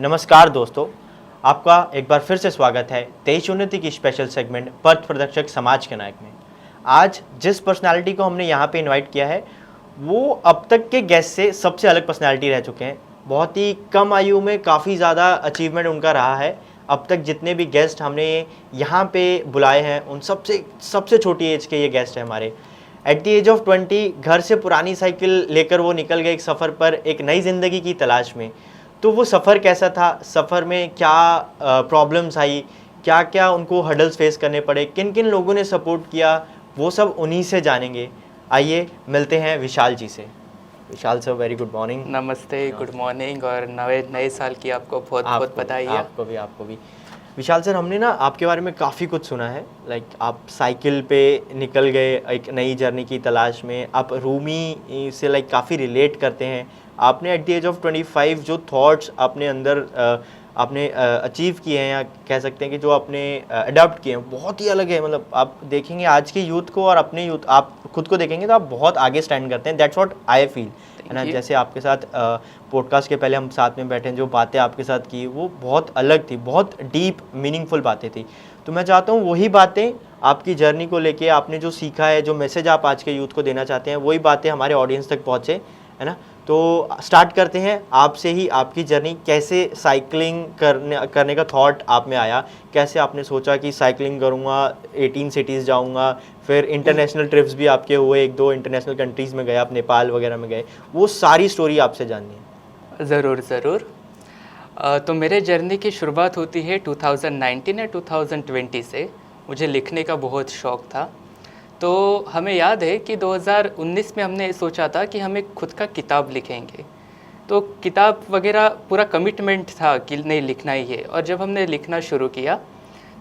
नमस्कार दोस्तों, आपका एक बार फिर से स्वागत है 23 उन्नति की स्पेशल सेगमेंट पथ प्रदर्शक समाज के नायक में। आज जिस पर्सनालिटी को हमने यहाँ पे इनवाइट किया है वो अब तक के गेस्ट से सबसे अलग पर्सनालिटी रह चुके हैं। बहुत ही कम आयु में काफ़ी ज़्यादा अचीवमेंट उनका रहा है। अब तक जितने भी गेस्ट हमने यहाँ पे बुलाए हैं उन सबसे छोटी एज के ये गेस्ट हैं हमारे। एट द एज ऑफ 20 घर से पुरानी साइकिल लेकर वो निकल गए एक सफ़र पर, एक नई ज़िंदगी की तलाश में। तो वो सफ़र कैसा था, सफ़र में क्या प्रॉब्लम्स आई, क्या क्या उनको हर्डल्स फेस करने पड़े, किन किन लोगों ने सपोर्ट किया, वो सब उन्हीं से जानेंगे। आइए मिलते हैं विशाल जी से। विशाल सर, वेरी गुड मॉर्निंग। नमस्ते, गुड मॉर्निंग और नए साल की आपको बहुत बहुत बधाई है। आपको भी। विशाल सर, हमने ना आपके बारे में काफ़ी कुछ सुना है। लाइक आप साइकिल पे निकल गए एक नई जर्नी की तलाश में, आप रूमी से लाइक काफ़ी रिलेट करते हैं। आपने एट द एज ऑफ 25 जो थॉट्स अपने अंदर आपने अचीव किए हैं, या कह सकते हैं कि जो आपने अडॉप्ट किए हैं, बहुत ही अलग है। मतलब आप देखेंगे आज के यूथ को और अपने यूथ, आप खुद को देखेंगे तो आप बहुत आगे स्टैंड करते हैं। दैट्स व्हाट आई फील, है ना। जैसे आपके साथ पॉडकास्ट के पहले हम साथ में बैठे, जो बातें आपके साथ की वो बहुत अलग थी, बहुत डीप मीनिंगफुल बातें थी। तो मैं चाहता हूँ वही बातें आपकी जर्नी को लेके, आपने जो सीखा है, जो मैसेज आप आज के यूथ को देना चाहते हैं, वही बातें हमारे ऑडियंस तक पहुँचे, है ना। तो स्टार्ट करते हैं आपसे ही। आपकी जर्नी कैसे साइकिलिंग करने का थॉट आप में आया, कैसे आपने सोचा कि साइकिलिंग करूँगा, 18 सिटीज़ जाऊँगा, फिर इंटरनेशनल ट्रिप्स भी आपके हुए, 1-2 इंटरनेशनल कंट्रीज़ में गए आप, नेपाल वगैरह में गए, वो सारी स्टोरी आपसे जाननी है। ज़रूर। तो मेरे जर्नी की शुरुआत होती है 2019 या 2020 से। मुझे लिखने का बहुत शौक़ था। तो हमें याद है कि 2019 में हमने सोचा था कि हम एक खुद का किताब लिखेंगे। तो किताब वगैरह पूरा कमिटमेंट था कि नहीं, लिखना ही है। और जब हमने लिखना शुरू किया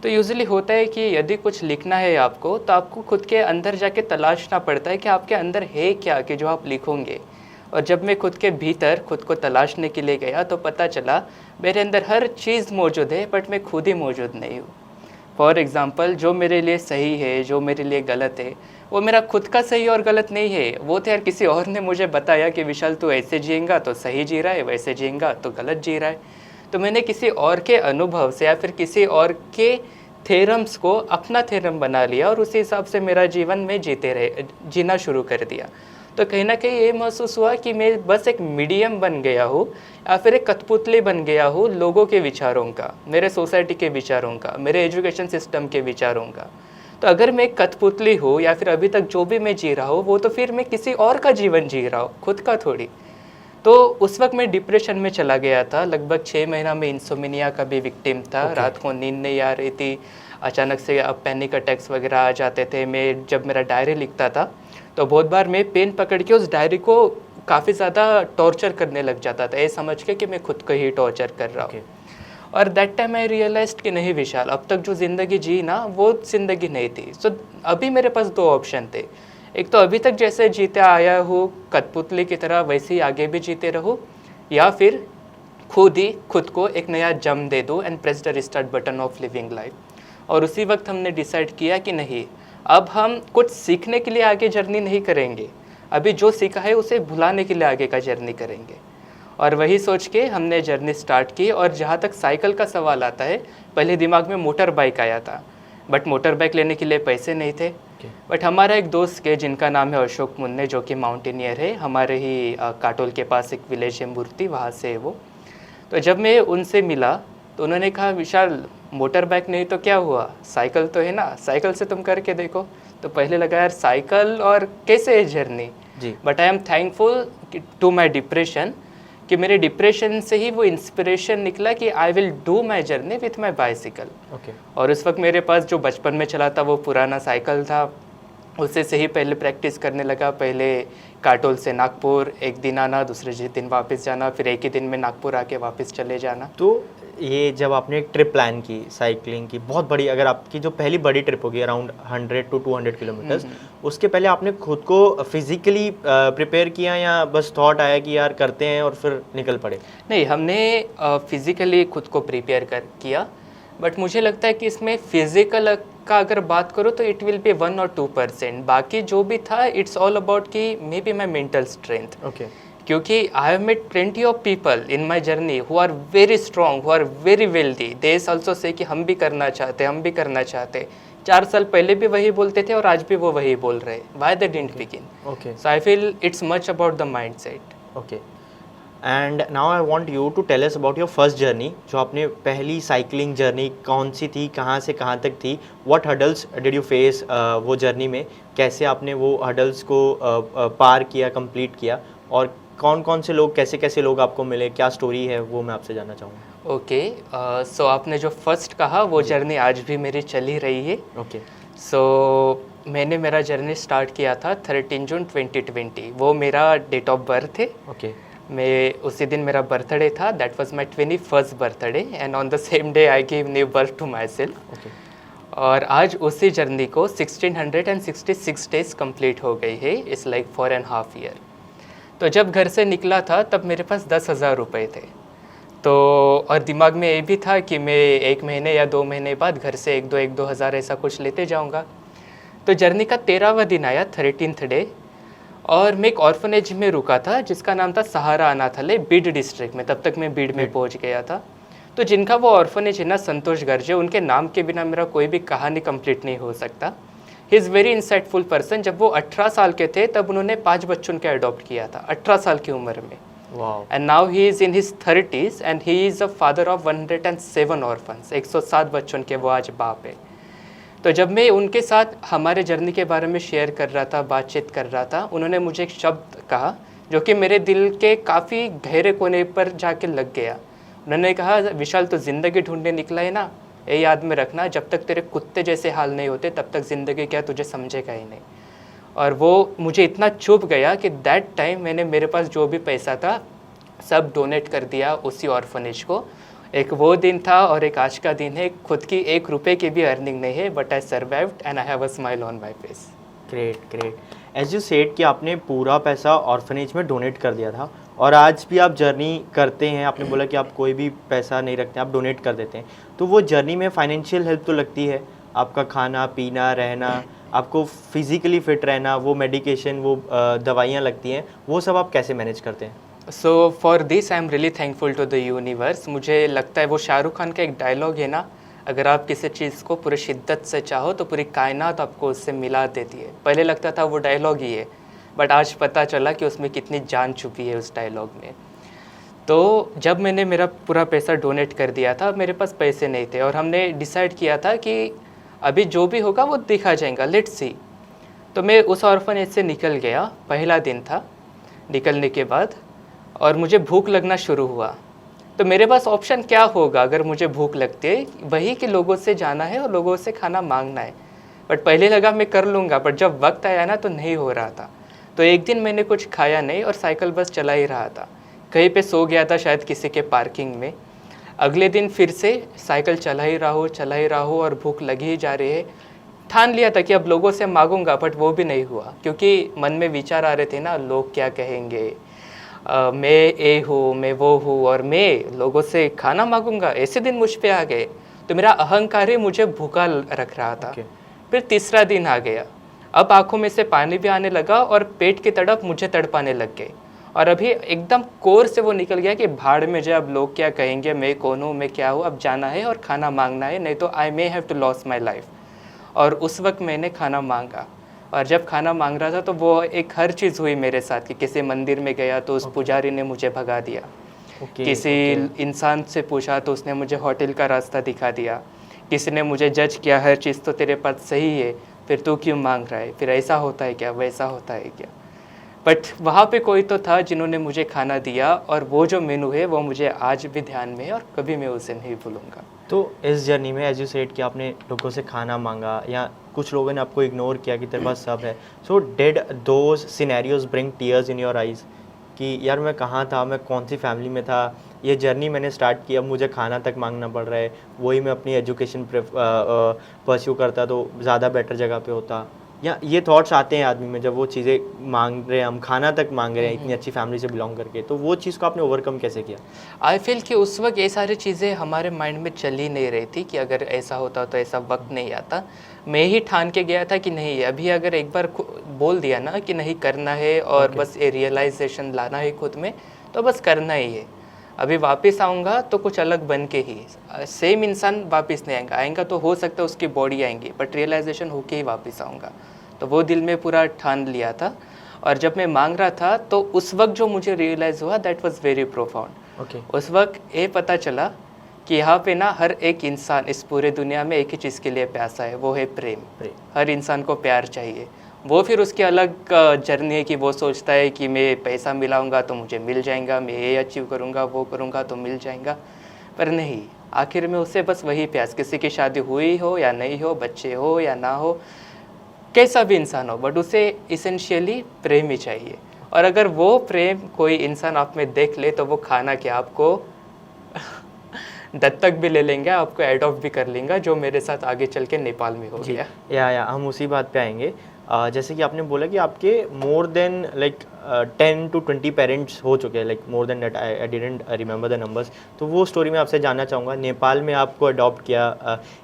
तो यूजुअली होता है कि यदि कुछ लिखना है आपको, तो आपको खुद के अंदर जाके तलाशना पड़ता है कि आपके अंदर है क्या कि जो आप लिखोगे। और जब मैं खुद के भीतर खुद को तलाशने के लिए गया तो पता चला मेरे अंदर हर चीज़ मौजूद है, बट मैं खुद ही मौजूद नहीं हूँ। फॉर एग्ज़ाम्पल, जो मेरे लिए सही है, जो मेरे लिए गलत है, वो मेरा खुद का सही और गलत नहीं है। वो तो यार किसी और ने मुझे बताया कि विशाल तू ऐसे जिएगा तो सही जी रहा है, वैसे जिएगा तो गलत जी रहा है। तो मैंने किसी और के अनुभव से या फिर किसी और के थेरम्स को अपना थेरम बना लिया और उसी हिसाब से मेरा जीवन में जीना शुरू कर दिया। तो कहीं ना कहीं ये महसूस हुआ कि मैं बस एक मीडियम बन गया हूँ या फिर एक कठपुतली बन गया हूँ लोगों के विचारों का, मेरे सोसाइटी के विचारों का, मेरे एजुकेशन सिस्टम के विचारों का। तो अगर मैं एक कठपुतली हूँ या फिर अभी तक जो भी मैं जी रहा हूँ वो तो फिर मैं किसी और का जीवन जी रहा हूँ, खुद का थोड़ी। तो उस वक्त मैं डिप्रेशन में चला गया था। लगभग 6 महीना में इंसोमिनिया का भी विक्टिम था। रात को नींद नहीं आ रही थी, अचानक से अब पैनिक अटैक्स वगैरह आ जाते थे। मैं जब मेरा डायरी लिखता था तो बहुत बार मैं पेन पकड़ के उस डायरी को काफ़ी ज़्यादा टॉर्चर करने लग जाता था, ये समझ के कि मैं खुद को ही टॉर्चर कर रहा हूँ। और दैट टाइम आई रियलाइज्ड कि नहीं विशाल, अब तक जो ज़िंदगी जी ना वो ज़िंदगी नहीं थी। सो अभी मेरे पास 2 ऑप्शन थे। एक तो अभी तक जैसे जीते आया हूँ कठपुतली की तरह वैसे ही आगे भी जीते रहूँ, या फिर खुद को एक नया जम दे दूँ and press the restart button of living life. और उसी वक्त हमने डिसाइड किया कि नहीं, अब हम कुछ सीखने के लिए आगे जर्नी नहीं करेंगे, अभी जो सीखा है उसे भुलाने के लिए आगे का जर्नी करेंगे। और वही सोच के हमने जर्नी स्टार्ट की। और जहाँ तक साइकिल का सवाल आता है, पहले दिमाग में मोटर बाइक आया था, बट मोटर बाइक लेने के लिए पैसे नहीं थे। बट हमारा एक दोस्त के जिनका नाम है अशोक मुन्ने, जो कि माउंटेनियर है, हमारे ही काटोल के पास एक विलेज है मूर्ति, वहाँ से है वो। तो जब मैं उनसे मिला तो उन्होंने कहा विशाल, मोटर बाइक नहीं तो क्या हुआ, साइकिल तो है ना, साइकिल से तुम करके देखो। तो पहले लगा यार साइकिल और कैसे है जर्नी जी। But I am thankful to my depression कि मेरे डिप्रेशन से ही वो इंस्पिरेशन निकला कि I will do my journey with my bicycle. और उस वक्त मेरे पास जो बचपन में चला था वो पुराना साइकिल था, उससे से ही पहले प्रैक्टिस करने लगा। पहले काटोल से नागपुर एक दिन आना, दूसरे दिन वापस जाना, फिर एक ही दिन में नागपुर आके वापस चले जाना। तो ये जब आपने एक ट्रिप प्लान की साइकिलिंग की, बहुत बड़ी, अगर आपकी जो पहली बड़ी ट्रिप होगी अराउंड 100 to 200 किलोमीटर्स, उसके पहले आपने खुद को फिजिकली प्रिपेयर किया या बस थॉट आया कि यार करते हैं और फिर निकल पड़े? नहीं, हमने फिज़िकली खुद को प्रिपेयर किया। बट मुझे लगता है कि इसमें फिज़िकल का अगर बात करो तो इट विल बी 1 or 2%। बाकी जो भी था इट्स ऑल अबाउट कि maybe my mental strength. क्योंकि I have met plenty of people in my journey who are very strong, who are very wealthy, they also say कि हम भी करना चाहते, हम भी करना चाहते। 4 साल पहले भी वही बोलते थे और आज भी वो वही बोल रहे। Why they didn't begin? Okay so I feel it's much about the mind set. Okay. And now I want you to tell us about your first journey, जो आपने पहली साइकिलिंग जर्नी कौन सी थी, कहाँ से कहाँ तक थी, what hurdles did you face वो जर्नी में, कैसे आपने वो हर्डल्स को पार किया, कंप्लीट किया, और कौन कौन से लोग, कैसे कैसे लोग आपको मिले, क्या स्टोरी है, वो मैं आपसे जानना चाहूँगा। ओके, सो आपने जो फर्स्ट कहा वो जर्नी आज भी मेरी चल ही रही है। ओके सो मैंने मेरा जर्नी स्टार्ट किया था 13 जून 2020, वो मेरा डेट ऑफ बर्थ है। ओके मैं उसी दिन मेरा बर्थडे था, that was my 21st birthday, and on the same day I give new birth to myself. Okay और आज उसी जर्नी को 1666 डेज कंप्लीट हो गई है, इट्स लाइक 4.5 ईयर। तो जब घर से निकला था तब मेरे पास 10,000 रुपये थे। तो और दिमाग में ये भी था कि मैं 1 महीने या 2 महीने बाद घर से 1-2 हज़ार ऐसा कुछ लेते जाऊंगा। तो जर्नी का 13वां दिन आया, 13th डे, और मैं एक ऑर्फनेज में रुका था जिसका नाम था सहारा अनाथालय, बीड डिस्ट्रिक्ट में। तब तक मैं बीड में पहुंच गया था। तो जिनका वो ऑर्फनेज है ना, संतोष गर्जे, उनके नाम के बिना मेरा कोई भी कहानी कंप्लीट नहीं हो सकता। He is very insightful person. जब वो 18 साल के थे तब उन्होंने 5 बच्चों के अडॉप्ट किया था, 18 साल की उम्र में। Wow. And now he is in his 30s and he is a father of 107 orphans, 107 बच्चों के वो आज बाप है। तो जब मैं उनके साथ हमारे जर्नी के बारे में शेयर कर रहा था, बातचीत कर रहा था, उन्होंने मुझे एक शब्द कहा जो कि मेरे दिल के काफ़ी गहरे कोने पर जाके लग गया। उन्होंने कहा, विशाल तो ज़िंदगी ढूंढने निकला है ना, ये याद में रखना, जब तक तेरे कुत्ते जैसे हाल नहीं होते तब तक ज़िंदगी क्या तुझे समझेगा ही नहीं। और वो मुझे इतना चुभ गया कि दैट टाइम मैंने मेरे पास जो भी पैसा था सब डोनेट कर दिया उसी ऑर्फनेज को। एक वो दिन था और एक आज का दिन है। खुद की 1 रुपये की भी अर्निंग नहीं है, but I survived and I have a smile on my face. Great great. As you said कि आपने पूरा पैसा ऑर्फनेज में डोनेट कर दिया था, और आज भी आप जर्नी करते हैं, आपने बोला कि आप कोई भी पैसा नहीं रखते, आप डोनेट कर देते हैं। तो वो जर्नी में फाइनेंशियल हेल्प तो लगती है, आपका खाना पीना रहना, आपको फिज़िकली फिट रहना, वो मेडिकेशन, वो दवाइयाँ लगती हैं, वो सब आप कैसे मैनेज करते हैं? So for this I am really thankful to the universe. मुझे लगता है वो शाहरुख खान का एक डायलॉग है ना, अगर आप किसी चीज़ को पूरी शिद्दत से चाहो तो पूरी कायनात आपको उससे मिला देती है। पहले लगता था वो डायलॉग ही है, बट आज पता चला कि उसमें कितनी जान छुपी है उस डायलॉग में। तो जब मैंने मेरा पूरा पैसा डोनेट कर दिया था, मेरे पास पैसे नहीं थे और हमने डिसाइड किया था कि अभी जो भी होगा वो देखा जाएगा, लेट्स सी। तो मैं उस ऑर्फनेज से निकल गया, पहला दिन था। निकलने के बाद और मुझे भूख लगना शुरू हुआ। तो मेरे पास ऑप्शन क्या होगा अगर मुझे भूख लगती है? वही कि लोगों से जाना है और लोगों से खाना मांगना है। बट पहले लगा मैं कर लूँगा, बट जब वक्त आया ना तो नहीं हो रहा था। तो एक दिन मैंने कुछ खाया नहीं और साइकिल बस चला ही रहा था, कहीं पे सो गया था शायद किसी के पार्किंग में। अगले दिन फिर से साइकिल चला ही रहा हूँ और भूख लगी ही जा रही है। ठान लिया था कि अब लोगों से मांगूंगा, बट वो भी नहीं हुआ क्योंकि मन में विचार आ रहे थे ना, लोग क्या कहेंगे, मैं ये हूँ, मैं वो हूँ और मैं लोगों से खाना मांगूंगा, ऐसे दिन मुझ पे आ गए। तो मेरा अहंकार ही मुझे भूखा रख रहा था। फिर तीसरा दिन आ गया, अब आंखों में से पानी भी आने लगा और पेट की तड़प मुझे तड़पाने लग गई। और अभी एकदम कोर से वो निकल गया कि भाड़ में जाए, अब लोग क्या कहेंगे, मैं कौन हूँ, मैं क्या हूँ, अब जाना है और खाना मांगना है, नहीं तो I may have to loss my life. और उस वक्त मैंने खाना मांगा, और जब खाना मांग रहा था तो वो एक हर चीज़ हुई मेरे साथ कि किसी मंदिर में गया तो उस पुजारी ने मुझे भगा दिया। किसी इंसान से पूछा तो उसने मुझे होटल का रास्ता दिखा दिया। किसी ने मुझे जज किया, हर चीज़ तो तेरे पास सही है, फिर तू क्यों मांग रहा है, फिर ऐसा होता है क्या, वैसा होता है क्या। बट वहाँ पे कोई तो था जिन्होंने मुझे खाना दिया, और वो जो मेनू है वो मुझे आज भी ध्यान में है और कभी मैं उसे नहीं भूलूंगा। तो इस जर्नी में एज यू सेड कि आपने लोगों से खाना मांगा या कुछ लोगों ने आपको इग्नोर किया कि तेरे पास सब है, so did those scenarios bring tears in your eyes कि यार मैं कहाँ था, मैं कौन सी फैमिली में था, ये जर्नी मैंने स्टार्ट की, अब मुझे खाना तक मांगना पड़ रहा है, वही मैं अपनी एजुकेशन परस्यू करता तो ज़्यादा बेटर जगह पे होता, या ये थॉट्स आते हैं आदमी में जब वो चीज़ें मांग रहे हैं, हम खाना तक मांग रहे हैं इतनी अच्छी फैमिली से बिलोंग करके, तो वो चीज़ को आपने ओवरकम कैसे किया? आई फील कि उस वक्त ये सारी चीज़ें हमारे माइंड में चल ही नहीं रही थी कि अगर ऐसा होता तो ऐसा वक्त नहीं आता। मैं ही ठान के गया था कि नहीं, अभी अगर एक बार बोल दिया ना कि नहीं करना है और बस ये रियलाइजेशन लाना है खुद में, तो बस करना ही है। अभी वापस आऊँगा तो कुछ अलग बन के ही, सेम इंसान वापस नहीं आएगा, आएगा तो हो सकता है उसकी बॉडी आएंगी, बट रियलाइजेशन होके ही वापस आऊँगा। तो वो दिल में पूरा ठान लिया था। और जब मैं मांग रहा था तो उस वक्त जो मुझे रियलाइज़ हुआ, that was very profound. Okay. उस वक्त ये पता चला कि यहाँ पे ना हर एक इंसान इस पूरे दुनिया में एक ही चीज़ के लिए प्यासा है, वो है प्रेम। हर इंसान को प्यार चाहिए। वो फिर उसकी अलग जर्नी है कि वो सोचता है कि मैं पैसा मिलाऊंगा तो मुझे मिल जाएगा, मैं ये अचीव करूंगा, वो करूंगा तो मिल जाएगा, पर नहीं, आखिर में उससे बस वही प्यास, किसी की शादी हुई हो या नहीं हो, बच्चे हो या ना हो, कैसा भी इंसान हो, बट उसे इसेंशियली प्रेम ही चाहिए। और अगर वो प्रेम कोई इंसान आप में देख ले तो वो खाना क्या, आपको दत्तक भी ले लेंगे, आपको एडॉप्ट भी कर लेंगे, जो मेरे साथ आगे चल के नेपाल में हो गया। या हम उसी बात पे आएंगे। जैसे कि आपने बोला कि आपके more than like 10 to 20 parents हो चुके हैं, like more than that, I didn't remember the numbers. तो वो स्टोरी मैं आपसे जानना चाहूँगा। नेपाल में आपको अडॉप्ट किया,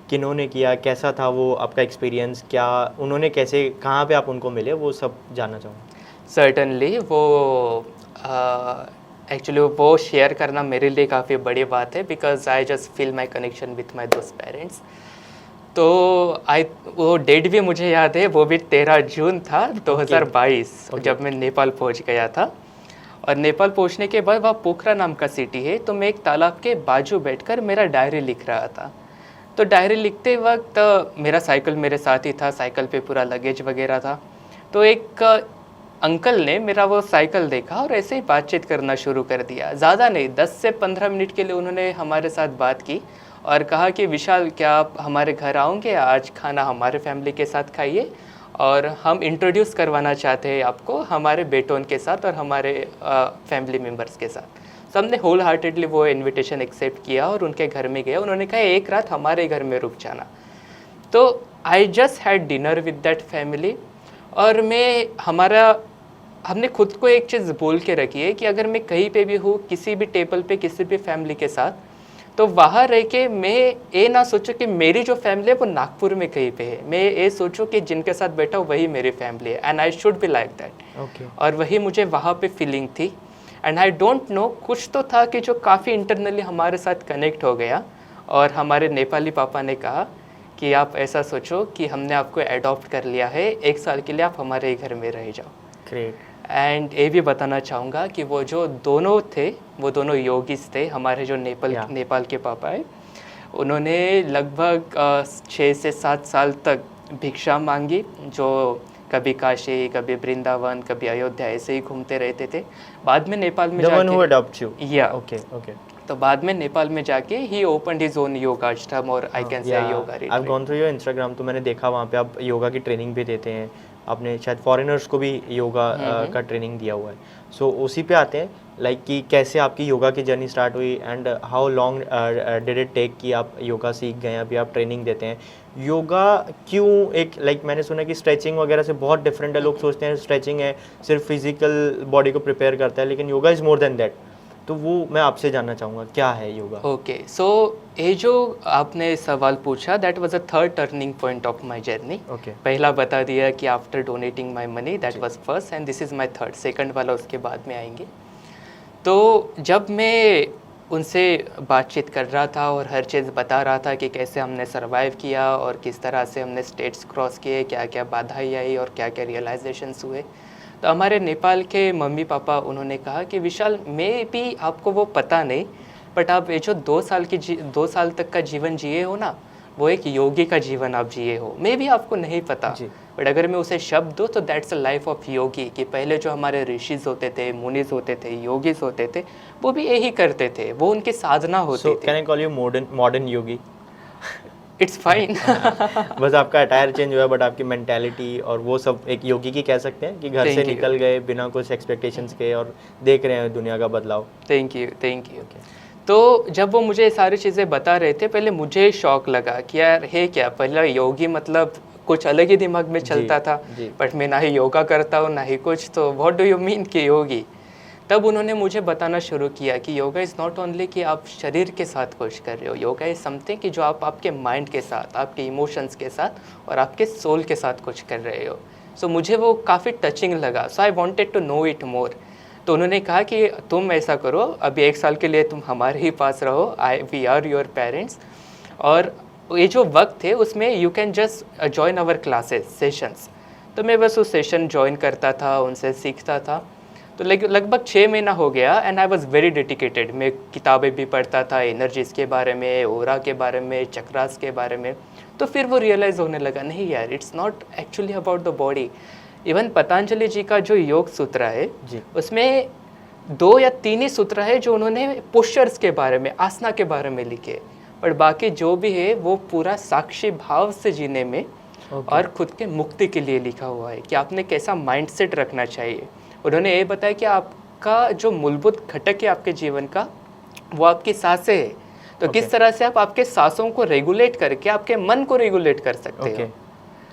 किन्होंने किया, कैसा था वो आपका एक्सपीरियंस, क्या उन्होंने, कैसे, कहाँ पे आप उनको मिले, वो सब जानना चाहूँगा। सर्टनली वो एक्चुअली वो शेयर करना मेरे लिए काफ़ी बड़ी बात है, because I just feel my connection with my दोस्त पेरेंट्स। तो वो डेट भी मुझे याद है, वो भी 13 जून था 2022, जब मैं नेपाल पहुंच गया था। और नेपाल पहुंचने के बाद वहाँ पोखरा नाम का सिटी है, तो मैं एक तालाब के बाजू बैठकर मेरा डायरी लिख रहा था। तो डायरी लिखते वक्त मेरा साइकिल मेरे साथ ही था, साइकिल पे पूरा लगेज वगैरह था। तो एक अंकल ने मेरा वो साइकिल देखा और ऐसे ही बातचीत करना शुरू कर दिया। ज़्यादा नहीं, 10 से 15 मिनट के लिए उन्होंने हमारे साथ बात की और कहा कि विशाल, क्या आप हमारे घर आओगे, आज खाना हमारे फैमिली के साथ खाइए, और हम इंट्रोड्यूस करवाना चाहते हैं आपको हमारे बेटों के साथ और हमारे फैमिली मेम्बर्स के साथ। तो हमने होल हार्टेडली वो इनविटेशन एक्सेप्ट किया और उनके घर में गए। उन्होंने कहा एक रात हमारे घर में रुक जाना। तो I just had dinner with that family. और हमने खुद को एक चीज़ बोल के रखी है कि अगर मैं कहीं पे भी हूँ, किसी भी टेबल पे, किसी भी फैमिली के साथ, तो वहाँ रह के मैं ये ना सोचूं कि मेरी जो फैमिली है वो नागपुर में कहीं पे है, मैं ये सोचूं कि जिनके साथ बैठा हूँ वही मेरी फैमिली है, and I should be like that. और वही मुझे वहाँ पे फीलिंग थी। एंड आई डोंट नो, कुछ तो था कि जो काफ़ी इंटरनली हमारे साथ कनेक्ट हो गया। और हमारे नेपाली पापा ने कहा कि आप ऐसा सोचो कि हमने आपको एडॉप्ट कर लिया है, 1 साल के लिए आप हमारे घर में रह जाओ। ग्रेट। एंड ये भी बताना चाहूँगा कि वो जो दोनों थे, वो दोनों योगीज थे, हमारे जो नेपाल के पापा है, उन्होंने लगभग 6 से 7 साल तक भिक्षा मांगी, जो कभी काशी, कभी वृंदावन, कभी अयोध्या, ऐसे ही घूमते रहते थे। बाद में नेपाल में तो बाद में नेपाल में जाके ही ओपनड हिज ओन योगा आश्रम, और I can say yoga retreat. I have gone through your Instagram, तो मैंने देखा वहाँ पे आप योगा की ट्रेनिंग भी देते हैं। आपने शायद फॉरेनर्स को भी योगा का ट्रेनिंग दिया हुआ है। सो उसी पे आते हैं, लाइक कि कैसे आपकी योगा की जर्नी स्टार्ट हुई, and how long did it take कि आप योगा सीख गए, अभी आप ट्रेनिंग देते हैं। योगा क्यों एक, लाइक मैंने सुना कि स्ट्रेचिंग वगैरह से बहुत डिफरेंट है। लोग सोचते हैं स्ट्रेचिंग है, सिर्फ फिजिकल बॉडी को प्रिपेयर करता है, लेकिन yoga is more than that. तो वो मैं आपसे जानना चाहूँगा, क्या है योगा? ओके, सो ये जो आपने सवाल पूछा, that was a third turning point of my journey. पहला बता दिया कि after donating my money, that was first, and this is my third. Second वाला उसके बाद में आएंगे। तो जब मैं उनसे बातचीत कर रहा था और हर चीज़ बता रहा था कि कैसे हमने सर्वाइव किया और किस तरह से हमने स्टेट्स क्रॉस किए, क्या क्या बाधाएं आई और क्या क्या रियलाइजेशंस हुए, तो हमारे नेपाल के मम्मी पापा उन्होंने कहा कि विशाल, मैं भी आपको वो पता नहीं, बट आप ये जो 2 साल तक का जीवन जिए हो ना, वो एक योगी का जीवन आप जिए हो। मैं भी आपको नहीं पता, बट अगर मैं उसे शब्द दूँ तो दैट्स अ लाइफ ऑफ योगी। कि पहले जो हमारे ऋषिज होते थे, मुनिज होते थे, योगीज होते थे, वो भी यही करते थे, वो उनकी साधना होती थी। Can I call you modern Yogi? It's fine. बस आपका अटायर चेंज हुआ, बट आपकी मेंटालिटी और वो सब एक योगी की कह सकते हैं, कि घर से निकल गए बिना कुछ एक्सपेक्टेशंस के और देख रहे हैं दुनिया का बदलाव। Thank you. तो जब वो मुझे सारी चीज़ें बता रहे थे, पहले मुझे शौक लगा कि यार है क्या, पहला योगी मतलब कुछ अलग ही दिमाग में चलता था, जी। बट मैं ना ही योगा करता हूँ ना ही कुछ, तो व्हाट डू यू मीन कि योगी। तब उन्होंने मुझे बताना शुरू किया कि योगा इज़ नॉट ओनली कि आप शरीर के साथ कुछ कर रहे हो, योगा इज़ समथिंग कि जो आप आपके माइंड के साथ, आपके इमोशंस के साथ और आपके सोल के साथ कुछ कर रहे हो। सो मुझे वो काफ़ी टचिंग लगा, so I wanted to know it more. तो उन्होंने कहा कि तुम ऐसा करो, अभी 1 साल के लिए तुम हमारे ही पास रहो, वी आर योर पेरेंट्स, और ये जो वक्त थे उसमें you can just join our classes sessions. तो मैं बस उस सेशन ज्वाइन करता था, उनसे सीखता था। तो लगभग 6 महीना हो गया and I was very dedicated. मैं किताबें भी पढ़ता था एनर्जीज के बारे में, ओरा के बारे में, चक्रास के बारे में। तो फिर वो रियलाइज़ होने लगा, नहीं यार, it's not actually about the body. Even Patanjali ji का जो योग सूत्र है जी। उसमें 2 या 3 ही सूत्र है जो उन्होंने पोस्चर्स के बारे में, आसना के बारे में लिखे, पर बाकी जो भी है वो पूरा साक्षी भाव से जीने में और खुद के मुक्ति के लिए लिखा हुआ है कि आपने कैसा माइंडसेट रखना चाहिए। उन्होंने ये बताया कि आपका जो मूलभूत घटक है आपके जीवन का, वो आपकी सांसें है। तो किस तरह से आप आपके सांसों को रेगुलेट करके आपके मन को रेगुलेट कर सकते हो।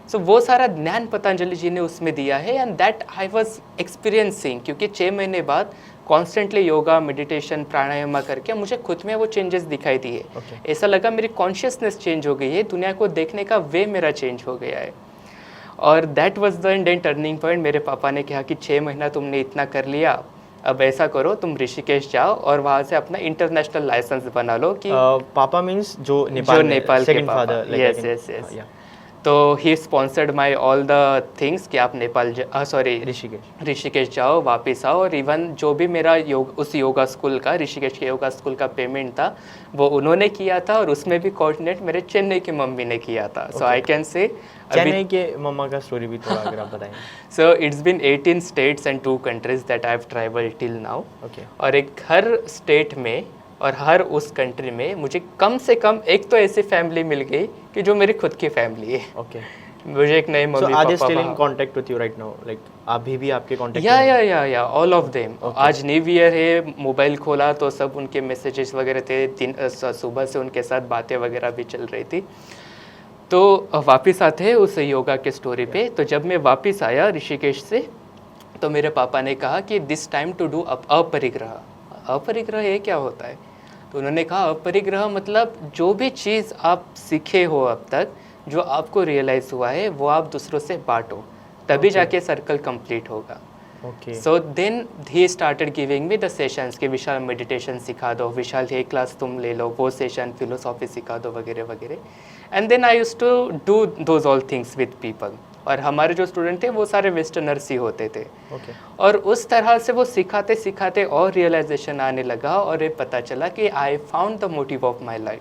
सो वो सारा ज्ञान पतंजलि जी ने उसमें दिया है and that I was experiencing, क्योंकि 6 महीने बाद कॉन्स्टेंटली योगा, मेडिटेशन, प्राणायाम करके मुझे खुद में वो चेंजेस दिखाई दिए। ऐसा लगा मेरी कॉन्शियसनेस चेंज हो गई है, दुनिया को देखने का वे मेरा चेंज हो गया है। और that was the end turning point. मेरे पापा ने कहा कि 6 महीना तुमने इतना कर लिया, अब ऐसा करो तुम ऋषिकेश जाओ और वहाँ से अपना इंटरनेशनल लाइसेंस बना लो। कि पापा मीन्स जो नेपाल के पापा, यस यस यस। तो he sponsored my all the things कि आप नेपाल ऋषिकेश जाओ, वापस आओ। और इवन जो भी मेरा उस योगा स्कूल का, ऋषिकेश के योगा स्कूल का पेमेंट था वो उन्होंने किया था, और उसमें भी कोऑर्डिनेट मेरे चेन्नई की मम्मी ने किया था। सो आई कैन से चेन्नई के मम्मा का स्टोरी भी थोड़ा अगर आप बताएं। So it's been 18 states and 2 countries that I have travelled till now. और एक हर स्टेट में और हर उस कंट्री में मुझे कम से कम एक तो ऐसी फैमिली मिल गई कि जो मेरी खुद की फैमिली है। मुझे एक नए mummy papa. Still in contact with you right now, like अभी भी आपके कांटेक्ट? या ऑल ऑफ देम। आज न्यू ईयर है, मोबाइल खोला तो सब उनके मैसेजेस वगैरह थे, सुबह से उनके साथ बातें वगैरह भी चल रही थी। तो वापस आते हैं उस योगा के स्टोरी पे। तो जब मैं वापस आया ऋषिकेश से, तो मेरे पापा ने कहा कि दिस टाइम टू डू अपरिग्रह। अपरिग्रह ये क्या होता है? तो उन्होंने कहा अपरिग्रह मतलब जो भी चीज़ आप सीखे हो अब तक, जो आपको रियलाइज़ हुआ है, वो आप दूसरों से बांटो, तभी जाके सर्कल कंप्लीट होगा। So then he started giving me the sessions कि विशाल मेडिटेशन सिखा दो, विशाल ये क्लास तुम ले लो, वो सेशन फिलोसॉफी सिखा दो वगैरह वगैरह। And then I used to do those all things with people. और हमारे जो स्टूडेंट थे वो सारे वेस्टर्नर्स ही होते थे। और उस तरह से वो सिखाते सिखाते और रियलाइजेशन आने लगा, और ये पता चला कि I found the motive of my life.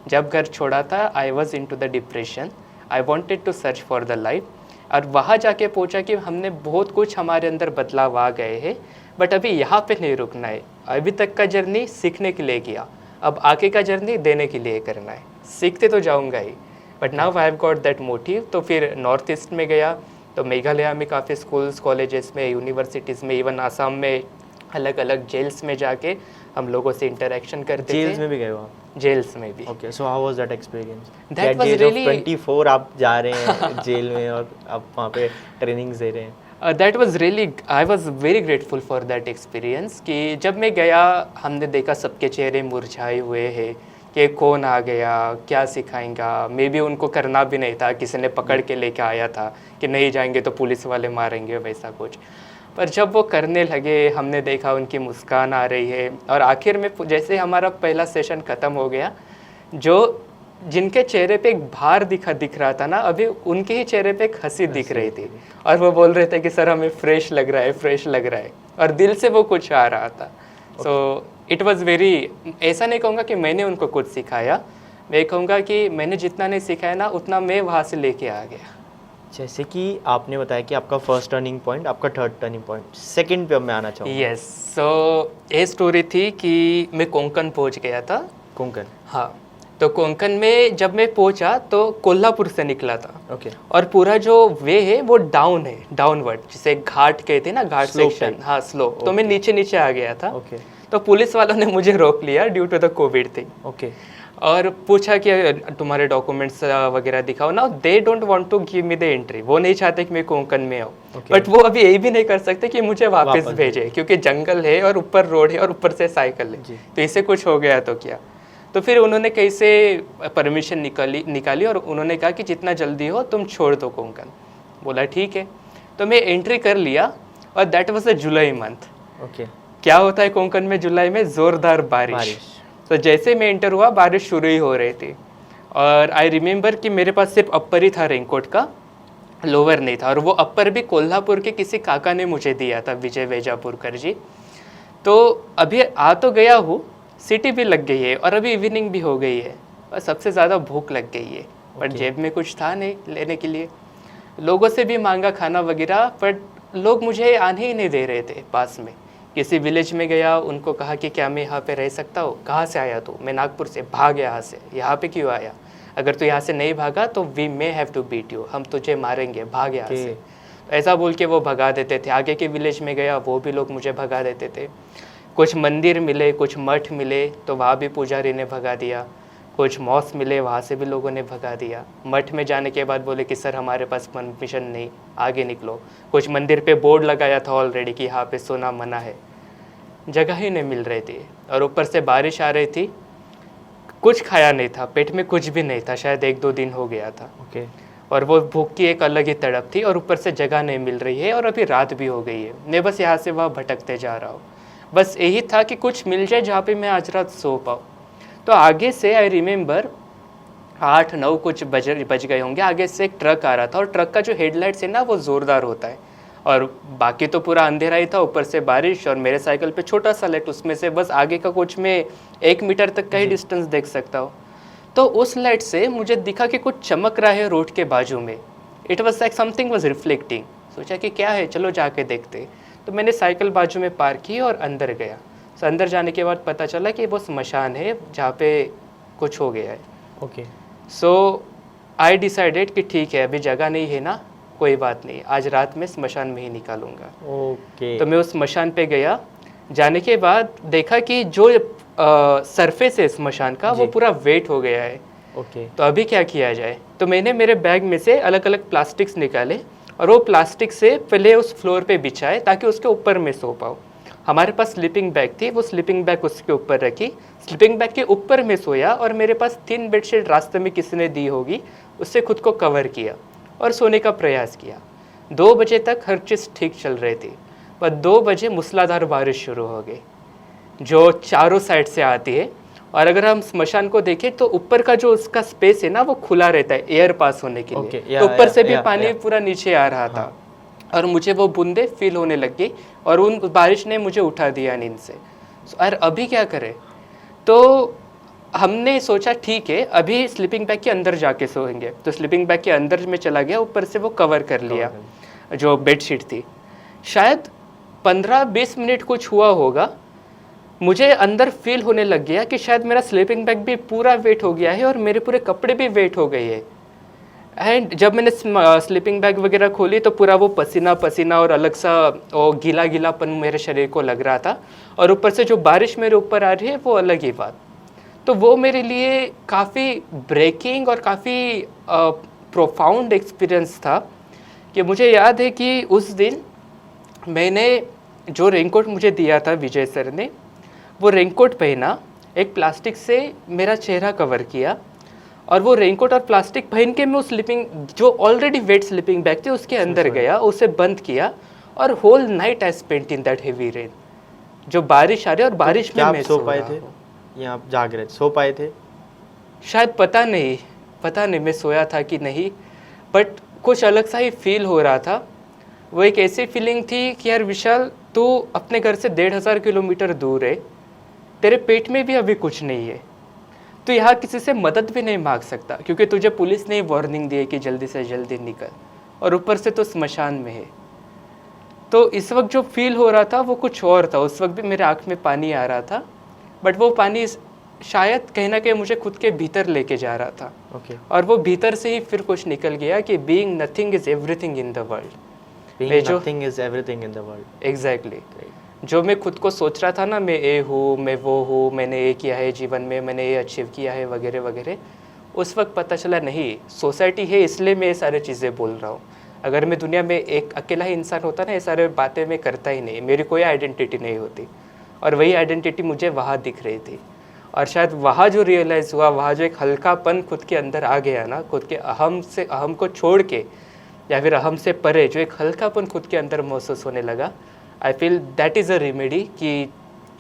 जब घर छोड़ा था I was into the depression, I wanted to search for the life. और वहाँ जाके पहुँचा कि हमने बहुत कुछ हमारे अंदर बदलाव आ गए हैं, बट अभी यहाँ पे नहीं रुकना है। अभी तक का जर्नी सीखने के लिए किया, अब आगे का जर्नी देने के लिए करना है। सीखते तो जाऊँगा ही, but now I have got that motive. तो फिर नॉर्थ ईस्ट में गया, तो मेघालय में काफ़ी स्कूल्स, कॉलेजेस में, यूनिवर्सिटीज़ में, इवन आसाम में अलग अलग जेल्स में जाके हम लोगों से इंटरेक्शन करते थे। जेल्स में भी गए हो आप? जेल्स में भी। Okay, so how was that experience? That was really 24 आप जा रहे हैं जेल में और आप वहाँ पे ट्रेनिंग्स दे रहे हैं। That was really, I was very grateful for that experience कि जब मैं गया हमने देखा सबके चेहरे मुरझाए हुए हैं कि कौन आ गया, क्या सिखाएंगा। मे बी उनको करना भी नहीं था, किसी ने पकड़ के लेके आया था कि नहीं जाएंगे तो पुलिस वाले मारेंगे, वैसा कुछ। पर जब वो करने लगे, हमने देखा उनकी मुस्कान आ रही है। और आखिर में जैसे हमारा पहला सेशन ख़त्म हो गया, जो जिनके चेहरे पे एक भार दिख रहा था ना, अभी उनके ही चेहरे पे एक हंसी दिख रही थी। और वो बोल रहे थे कि सर हमें फ्रेश लग रहा है, फ्रेश लग रहा है, और दिल से वो कुछ आ रहा था। सो इट वॉज़ वेरी, ऐसा नहीं कहूँगा कि मैंने उनको कुछ सिखाया, मैं कहूँगा कि मैंने जितना नहीं सिखाया ना, उतना मैं वहाँ से लेके आ गया। जैसे कि आपने बताया कि आपका फर्स्ट टर्निंग पॉइंट, आपका थर्ड टर्निंग पॉइंट, सेकंड पे अब मैं आना चाहूँगा। यस, सो ये स्टोरी थी कि मैं कोंकण पहुँच गया था। कोंकण? हाँ, तो कोंकण में जब मैं पहुँचा तो कोल्हापुर से निकला था। और पूरा जो वे है वो डाउन है, डाउनवर्ड, जिसे घाट कहते हैं ना, घाट सेक्शन। हाँ, स्लोप। तो मैं नीचे नीचे आ गया था। तो तो पुलिस वालों ने मुझे रोक लिया due to the COVID thing okay और पूछा कि तुम्हारे डॉक्यूमेंट्स वगैरह दिखाओ ना। They don't want to give me the entry, वो नहीं चाहते कि मैं कोंकण में आऊँ। बट वो अभी यही भी नहीं कर सकते कि मुझे वापस भेजे, क्योंकि जंगल है और ऊपर रोड है और ऊपर से साइकिल है, तो इससे कुछ हो गया तो क्या। तो फिर उन्होंने कैसे परमिशन निकाली और उन्होंने कहा कि जितना जल्दी हो तुम छोड़ दो कोंकण। बोला ठीक है, तो मैं एंट्री कर लिया और that was the July month. Okay, क्या होता है कोंकण में जुलाई में? जोरदार बारिश। तो जैसे मैं एंटर हुआ बारिश शुरू ही हो रही थी और आई रिमेम्बर कि मेरे पास सिर्फ अपर ही था रेनकोट का, लोअर नहीं था। और वो अपर भी कोल्हापुर के किसी काका ने मुझे दिया था, विजय वेजापुरकर जी। तो अभी आ तो गया हूँ, सिटी भी लग गई है और अभी इवनिंग भी हो गई है और सबसे ज़्यादा भूख लग गई है, बट जेब में कुछ था नहीं लेने के लिए। लोगों से भी मांगा खाना वगैरह, बट लोग मुझे आने ही नहीं दे रहे थे पास में। किसी विलेज में गया, उनको कहा कि क्या मैं यहाँ पे रह सकता हूँ? कहाँ से आया तू? मैं नागपुर से। भाग यहाँ से, यहाँ पे क्यों आया? अगर तू यहाँ से नहीं भागा तो we may have to beat you, हम तुझे मारेंगे, भाग यहाँ से। तो ऐसा बोल के वो भगा देते थे। आगे के विलेज में गया, वो भी लोग मुझे भगा देते थे। कुछ मंदिर मिले, कुछ मठ मिले, तो वहाँ भी पुजारी ने भगा दिया। कुछ मॉस्क मिले, वहाँ से भी लोगों ने भगा दिया। मठ में जाने के बाद बोले कि सर हमारे पास परमिशन नहीं, आगे निकलो। कुछ मंदिर पे बोर्ड लगाया था ऑलरेडी कि यहाँ पे सोना मना है, जगह ही नहीं मिल रही थी। और ऊपर से बारिश आ रही थी, कुछ खाया नहीं था, पेट में कुछ भी नहीं था, शायद 1-2 दिन हो गया था। ओके। और वो भूख की एक अलग ही तड़प थी और ऊपर से जगह नहीं मिल रही है और अभी रात भी हो गई है। मैं बस यहाँ से वहाँ भटकते जा रहा हूँ। बस यही था कि कुछ मिल जाए जहाँ पे मैं आज रात सो पाऊँ। तो आगे से आई रिमेम्बर 8-9 कुछ बज गए होंगे, आगे से एक ट्रक आ रहा था और ट्रक का जो हेडलाइट्स है ना वो ज़ोरदार होता है और बाकी तो पूरा अंधेरा ही था, ऊपर से बारिश और मेरे साइकिल पे छोटा सा लाइट, उसमें से बस आगे का कुछ मैं 1 मीटर तक का ही डिस्टेंस देख सकता हूँ। तो उस लाइट से मुझे दिखा कि कुछ चमक रहा है रोड के बाजू में। It was like something was reflecting. सोचा कि क्या है, चलो जाके देखते। तो मैंने साइकिल बाजू में पार्क की और अंदर गया। तो अंदर जाने के बाद पता चला कि वो स्मशान है जहाँ पे कुछ हो गया है। ओके। सो आई डिसाइडेड कि ठीक है, अभी जगह नहीं है ना, कोई बात नहीं, आज रात में स्मशान में ही निकालूंगा। ओके। तो मैं उस स्मशान पे गया। जाने के बाद देखा कि जो सरफेस है स्मशान का वो पूरा वेट हो गया है। ओके। तो अभी क्या किया जाए? तो मैंने मेरे बैग में से अलग अलग प्लास्टिक्स निकाले और वो प्लास्टिक से पहले उस फ्लोर पे बिछाए ताकि उसके ऊपर मैं सो पाऊँ। हमारे पास स्लीपिंग बैग थी, वो स्लीपिंग बैग उसके ऊपर रखी, स्लीपिंग बैग के ऊपर मैं सोया और मेरे पास 3 बेडशीट रास्ते में किसी ने दी होगी, उससे खुद को कवर किया और सोने का प्रयास किया। 2 बजे तक हर चीज़ ठीक चल रही थी, पर 2 बजे मूसलाधार बारिश शुरू हो गई जो चारों साइड से आती है। और अगर हम स्मशान को देखें तो ऊपर का जो उसका स्पेस है ना वो खुला रहता है एयर पास होने के लिए। तो ऊपर से भी पानी पूरा नीचे आ रहा था और मुझे वो बूंदे फील होने लग गई और उन बारिश ने मुझे उठा दिया नींद से। और अभी क्या करें? तो हमने सोचा ठीक है, अभी स्लीपिंग बैग के अंदर जाके सोएंगे। तो स्लीपिंग बैग के अंदर में चला गया, ऊपर से वो कवर कर लिया जो बेडशीट थी। शायद 15-20 मिनट कुछ हुआ होगा, मुझे अंदर फील होने लग गया कि शायद मेरा स्लीपिंग बैग भी पूरा वेट हो गया है और मेरे पूरे कपड़े भी वेट हो गए हैं। एंड जब मैंने स्लीपिंग बैग वगैरह खोली तो पूरा वो पसीना पसीना और अलग सा वो गीला गीलापन मेरे शरीर को लग रहा था और ऊपर से जो बारिश मेरे ऊपर आ रही है वो अलग ही बात। तो वो मेरे लिए काफ़ी ब्रेकिंग और काफ़ी प्रोफाउंड एक्सपीरियंस था कि मुझे याद है कि उस दिन मैंने जो रेनकोट मुझे दिया था विजय सर ने, वो रेनकोट पहना, एक प्लास्टिक से मेरा चेहरा कवर किया और वो रेनकोट और प्लास्टिक पहन के मैं उस स्लीपिंग जो ऑलरेडी वेट स्लीपिंग बैग थे उसके अंदर गया, उसे बंद किया और whole night I spent in that heavy rain. जो बारिश आ रही है और बारिश में मैं सो पाए थे या आप जाग रहे, सो पाए थे? शायद पता नहीं मैं सोया था कि नहीं, बट कुछ अलग सा ही फील हो रहा था। वो एक ऐसी फीलिंग थी कि यार विशाल, तू अपने घर से 1500 किलोमीटर दूर है, तेरे पेट में भी अभी कुछ नहीं है, तो यहाँ किसी से मदद भी नहीं मांग सकता क्योंकि तुझे पुलिस ने वार्निंग दी है कि जल्दी से जल्दी निकल, और ऊपर से तो स्मशान में है। तो इस वक्त जो फील हो रहा था वो कुछ और था। उस वक्त भी मेरे आँख में पानी आ रहा था, बट वो पानी शायद कहीं ना कहीं मुझे खुद के भीतर लेके जा रहा था। और वो भीतर से ही फिर कुछ निकल गया कि being nothing is everything in the world. Being nothing is everything in the world. Exactly. जो मैं खुद को सोच रहा था ना, मैं ये हूँ, मैं वो हूँ, मैंने ये किया है जीवन में, मैंने ये अचीव किया है वगैरह वगैरह, उस वक्त पता चला नहीं, सोसाइटी है इसलिए मैं ये सारी चीज़ें बोल रहा हूँ। अगर मैं दुनिया में एक अकेला ही इंसान होता ना, ये सारे बातें मैं करता ही नहीं, मेरी कोई आइडेंटिटी नहीं होती। और वही आइडेंटिटी मुझे वहाँ दिख रही थी। और शायद वहाँ जो रियलाइज़ हुआ, वहाँ जो एक हल्कापन खुद के अंदर आ गया ना, खुद के अहम को छोड़ के या फिर अहम से परे जो एक हल्कापन खुद के अंदर महसूस होने लगा, I feel that is a remedy कि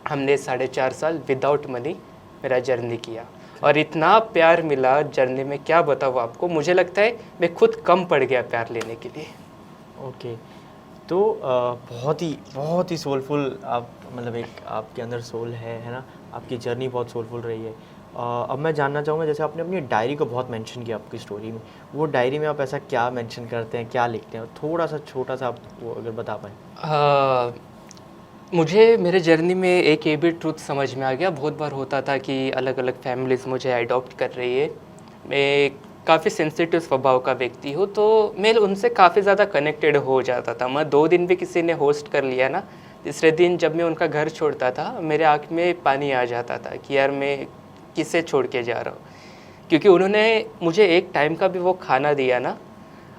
हमने 4.5 साल विदाउट मनी मेरा जर्नी किया। और इतना प्यार मिला जर्नी में, क्या बताऊँ आपको, मुझे लगता है मैं खुद कम पड़ गया प्यार लेने के लिए। ओके, तो बहुत ही सोलफुल आप, मतलब एक आपके अंदर सोल है ना, आपकी जर्नी बहुत सोलफुल रही है। अब मैं जानना चाहूँगा, जैसे आपने अपनी डायरी को बहुत मेंशन किया आपकी स्टोरी में, वो डायरी में आप ऐसा क्या मेंशन करते हैं, क्या लिखते हैं, थोड़ा सा छोटा सा आप वो अगर बता पाएँ। मुझे मेरे जर्नी में एक ये भी ट्रूथ समझ में आ गया, बहुत बार होता था कि अलग अलग फैमिलीज़ मुझे अडॉप्ट कर रही है। मैं काफ़ी सेंसिटिव स्वभाव का व्यक्ति हूँ, तो मैं उनसे काफ़ी ज़्यादा कनेक्टेड हो जाता था। मैं 2 दिन भी किसी ने होस्ट कर लिया ना, तीसरे दिन जब मैं उनका घर छोड़ता था, मेरे आँख में पानी आ जाता था कि यार मैं किसे छोड़ के जा रहा हूँ। क्योंकि उन्होंने मुझे एक टाइम का भी वो खाना दिया ना,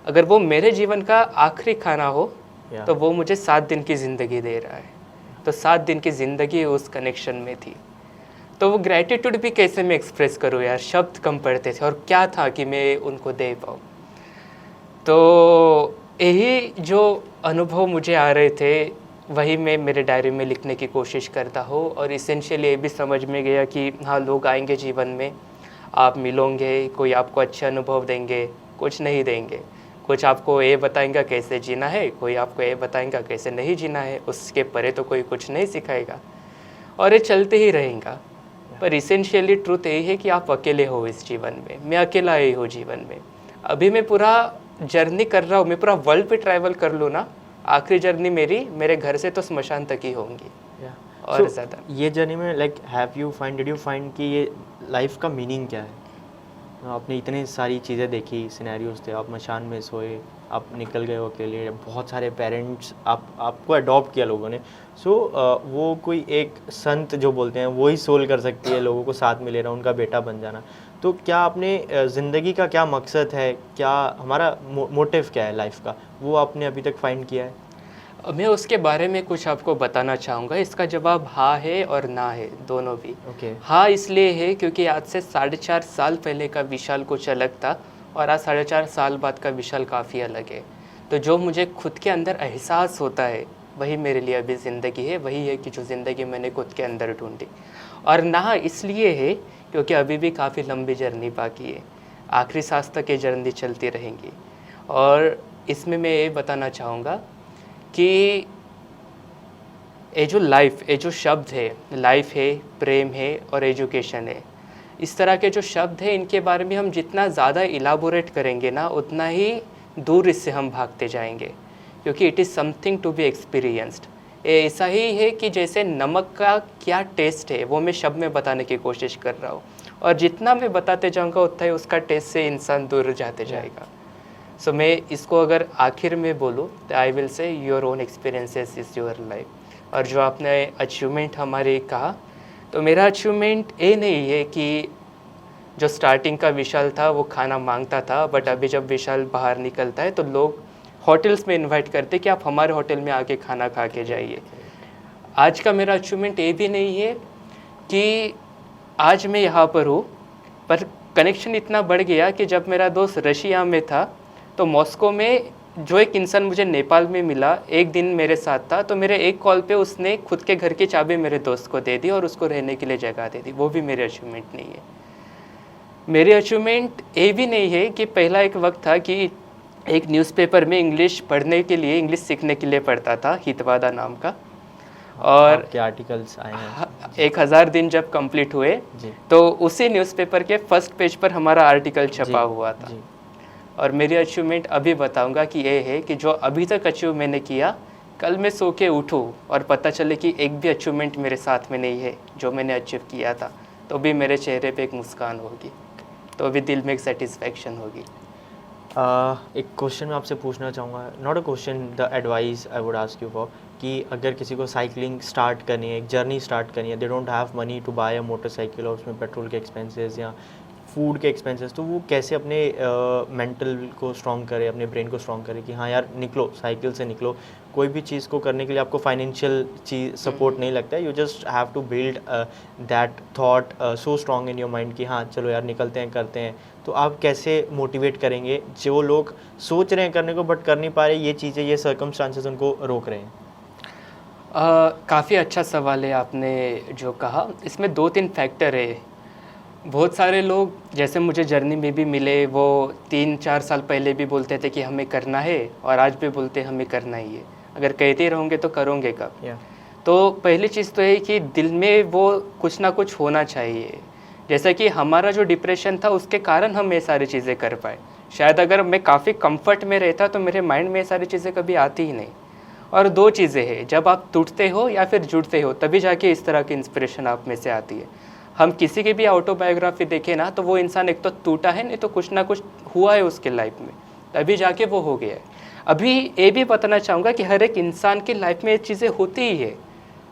अगर वो मेरे जीवन का आखिरी खाना हो तो वो मुझे 7 दिन की ज़िंदगी दे रहा है। तो 7 दिन की ज़िंदगी उस कनेक्शन में थी। तो वो ग्रैटिट्यूड भी कैसे मैं एक्सप्रेस करूँ यार, शब्द कम पड़ते थे, और क्या था कि मैं उनको दे पाऊँ। तो यही जो अनुभव मुझे आ रहे थे, वही मैं मेरे डायरी में लिखने की कोशिश करता हूँ। और इसेंशियली ये भी समझ में गया कि हाँ, लोग आएंगे जीवन में, आप मिलोगे, कोई आपको अच्छे अनुभव देंगे, कुछ नहीं देंगे। कुछ आपको ये बताएंगा कैसे जीना है, कोई आपको ये बताएंगा कैसे नहीं जीना है, उसके परे तो कोई कुछ नहीं सिखाएगा, और ये चलते ही रहेगा। पर इसेंशियली ट्रूथ यही है कि आप अकेले हो इस जीवन में, मैं अकेला ही हूँ जीवन में। अभी मैं पूरा जर्नी कर रहा हूँ, मैं पूरा वर्ल्ड पे ट्रैवल कर लूँ ना, आखिरी जर्नी मेरी मेरे घर से तो स्मशान तक ही होंगी। और ज़्यादा ये जर्नी में डिड यू फाइंड कि ये लाइफ का मीनिंग क्या है? आपने इतनी सारी चीज़ें देखी, सिनेरियोज थे, आप मशान में सोए, आप निकल गए हो अकेले, बहुत सारे पेरेंट्स आपको अडॉप्ट किया लोगों ने। वो कोई एक संत जो बोलते हैं वो ही सोल कर सकती है लोगों को साथ में ले रहा, उनका बेटा बन जाना। तो क्या आपने ज़िंदगी का क्या मकसद है, क्या हमारा मोटिव क्या है लाइफ का, वो आपने अभी तक फाइंड किया है? मैं उसके बारे में कुछ आपको बताना चाहूँगा। इसका जवाब हाँ है और ना है, दोनों भी। ओके। हाँ इसलिए है क्योंकि आज से 4.5 साल पहले का विशाल कुछ अलग था, और आज 4.5 साल बाद का विशाल काफ़ी अलग है। तो जो मुझे खुद के अंदर एहसास होता है, वही मेरे लिए अभी ज़िंदगी है, वही है कि जो ज़िंदगी मैंने खुद के अंदर ढूंढी। और ना इसलिए है क्योंकि अभी भी काफ़ी लंबी जर्नी बाकी है, आखिरी सांस तक ये जर्नी चलती रहेंगी। और इसमें मैं ये बताना चाहूँगा कि ये जो लाइफ, ये जो शब्द है, लाइफ है, प्रेम है और एजुकेशन है, इस तरह के जो शब्द हैं, इनके बारे में हम जितना ज़्यादा इलाबोरेट करेंगे ना, उतना ही दूर इससे हम भागते जाएंगे, क्योंकि it is something to be experienced. ऐसा ही है कि जैसे नमक का क्या टेस्ट है, वो मैं शब्द में बताने की कोशिश कर रहा हूँ, और जितना मैं बताते जाऊँगा उतना ही उसका टेस्ट से इंसान दूर जाते जाएगा। सो मैं इसको अगर आखिर में बोलूँ तो I will say your own experiences is your life. और जो आपने अचीवमेंट हमारे कहा, तो मेरा अचीवमेंट ये नहीं है कि जो स्टार्टिंग का विशाल था वो खाना मांगता था, बट अभी जब विशाल बाहर निकलता है तो लोग होटल्स में इनवाइट करते कि आप हमारे होटल में आके खाना खा के जाइए। आज का मेरा अचीवमेंट ये भी नहीं है कि आज मैं यहाँ पर हूँ, पर कनेक्शन इतना बढ़ गया कि जब मेरा दोस्त रशिया में था, तो मॉस्को में जो एक इंसान मुझे नेपाल में मिला, एक दिन मेरे साथ था, तो मेरे एक कॉल पे उसने खुद के घर की चाबी मेरे दोस्त को दे दी और उसको रहने के लिए जगह दे दी। वो भी मेरे अचीवमेंट नहीं है। मेरे अचीवमेंट ये भी नहीं है कि पहला एक वक्त था कि एक न्यूज़पेपर में इंग्लिश पढ़ने के लिए, इंग्लिश सीखने के लिए पढ़ता था, हितवादा नाम का, और आपके आर्टिकल्स आए हैं 1000 दिन जब कंप्लीट हुए जी। तो उसी न्यूज़पेपर के फर्स्ट पेज पर हमारा आर्टिकल छपा हुआ था जी। और मेरी अचीवमेंट अभी बताऊंगा कि ये है कि जो अभी तक अचीव मैंने किया, कल मैं सो के उठूँ और पता चले कि एक भी अचीवमेंट मेरे साथ में नहीं है जो मैंने अचीव किया था, तो भी मेरे चेहरे पे एक मुस्कान होगी, तो भी दिल में एक सेटिस्फैक्शन होगी। एक क्वेश्चन मैं आपसे पूछना चाहूँगा, not a question, the advice I would ask you for, कि अगर किसी को साइकिलिंग स्टार्ट करनी है, एक जर्नी स्टार्ट करनी है, they don't have money to buy a motorcycle, और उसमें पेट्रोल के एक्सपेंसेस या फूड के एक्सपेंसेस, तो वो कैसे अपने मेंटल को स्ट्रॉन्ग करे, अपने ब्रेन को स्ट्रॉन्ग करे कि हाँ यार निकलो, साइकिल से निकलो। कोई भी चीज़ को करने के लिए आपको फाइनेंशियल चीज सपोर्ट नहीं लगता है, you just have to build that thought so strong in your mind कि हाँ चलो यार निकलते हैं, करते हैं। तो आप कैसे मोटिवेट करेंगे जो लोग सोच रहे हैं करने को बट कर नहीं पा रहे, ये चीज़ें, ये सर्कमस्टांसेस उनको रोक रहे हैं? काफ़ी अच्छा सवाल है आपने जो कहा। इसमें 2-3 फैक्टर है। बहुत सारे लोग जैसे मुझे जर्नी में भी मिले, वो 3-4 साल पहले भी बोलते थे कि हमें करना है, और आज भी बोलते हैं हमें करना ही है। अगर कहते ही रहोगे तो करोगे कब? तो पहली चीज़ तो है कि दिल में वो कुछ ना कुछ होना चाहिए। जैसा कि हमारा जो डिप्रेशन था उसके कारण हम ये सारी चीज़ें कर पाए। शायद अगर मैं काफ़ी कंफर्ट में रहता तो मेरे माइंड में ये सारी चीज़ें कभी आती ही नहीं। और 2 चीज़ें हैं, जब आप टूटते हो या फिर जुड़ते हो तभी जाके इस तरह की इंस्पिरेशन आप में से आती है। हम किसी की भी ऑटोबायोग्राफी देखें ना, तो वो इंसान एक तो टूटा है, नहीं तो कुछ ना कुछ हुआ है उसके लाइफ में, तभी जाके वो हो गया है। अभी ये भी बताना चाहूँगा कि हर एक इंसान की लाइफ में ये चीज़ें होती ही है,